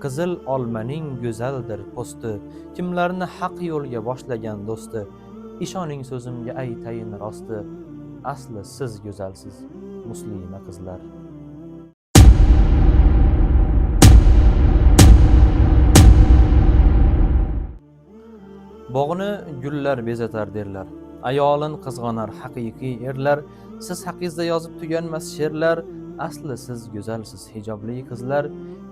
Qizil olmaning go'zaldir po'sti, kimlarni haq yo'lga boshlagan do'sti. Ishoning so'zimga aytayin rosti, asli siz go'zalsiz, muslima qizlar. Bog'ni gullar bezatar derlar, ayolin qizg'onar haqiqiy erlar. Siz haqingizda yozib tuganmas she'rlar, asli siz go'zalsiz hijobli qizlar.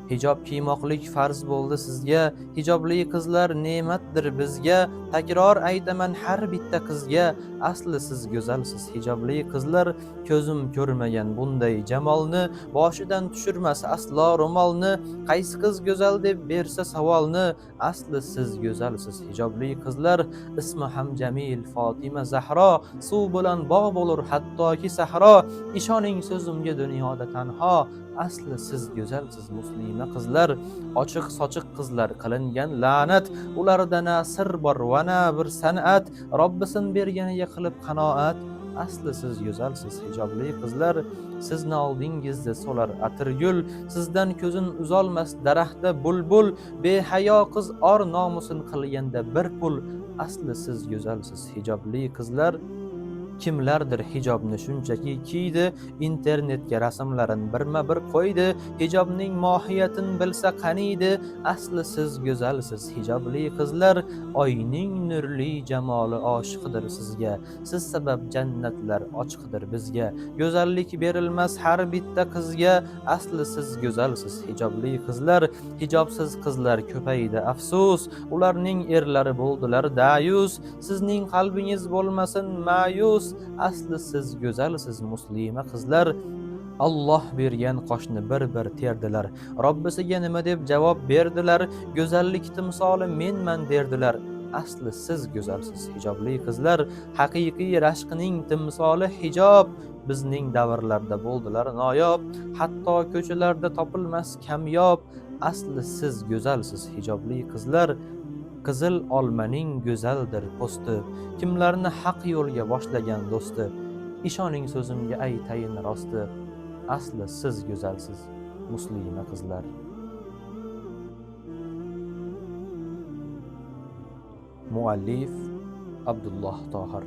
Hijob kiymoqlik farz bo'ldi sizga, hijobli qizlar ne'matdir bizga. Takror aytaman har bitta qizga, asli siz go'zalsiz hijobli qizlar. Ko'zim ko'rmagan bunday jamolni, boshidan tushirmas aslo ro'molni. Qaysi qiz go'zal deb bersa savolni, asli siz go'zalsiz hijobli qizlar. Ismi ham Jamil Fatima Zahro, suv bilan bog' bo'lur hattoki sahro. Ishoning so'zimga dunyoda tanho, asli siz go'zalsiz muslima qizlar. Ochiq sochiq qizlar qilingan la'nat, ularda na sir bor va na bir san'at. Robbisin berganiga qilib qanoat, asli siz go'zalsiz hijobli qizlar. Sizni oldingizda solar atirgul, sizdan ko'zin uzolmas daraxtda bulbul. Behayo qiz or nomusin qilganda bir pul, asli siz go'zalsiz hijobli qizlar. Kimlardir hijobni shunchaki kiydi, internetga rasmlarin birma bir qo'ydi. Hijobning mohiyatini bilsa qaniydi, asli siz go'zalsiz hijobli qizlar. Oyning nurli jamoli oshiqdir sizga, siz sabab jannatlar ochiqdir bizga. Go'zallik berilmas har bitta qizga, asli siz go'zalsiz hijobli qizlar. Hijobsiz qizlar ko'paydi afsus, ularning erlari bo'ldilar dayus. Sizning qalbingiz bo'lmasin ma'yus, asli siz go'zalsiz muslima qizlar. Alloh bergan qoshni bir terdilar, Robbisiga nima deb javob berdilar. Go'zallik timsoli menman derdilar, asli siz go'zalsiz hijobli qizlar. Haqiqiy rashqning timsoli hijob, bizning davrlarda bo'ldilar noyob. Hatto ko'chalarda topilmas kamyob, asli siz go'zalsiz hijobli qizlar. Qizil olmaning go'zaldir po'sti, kimlarni haq yo'lga boshlagan do'sti. Ishoning so'zimga aytayin rosti, asli siz go'zalsiz muslima qizlar. Muallif Abdulloh Tohir.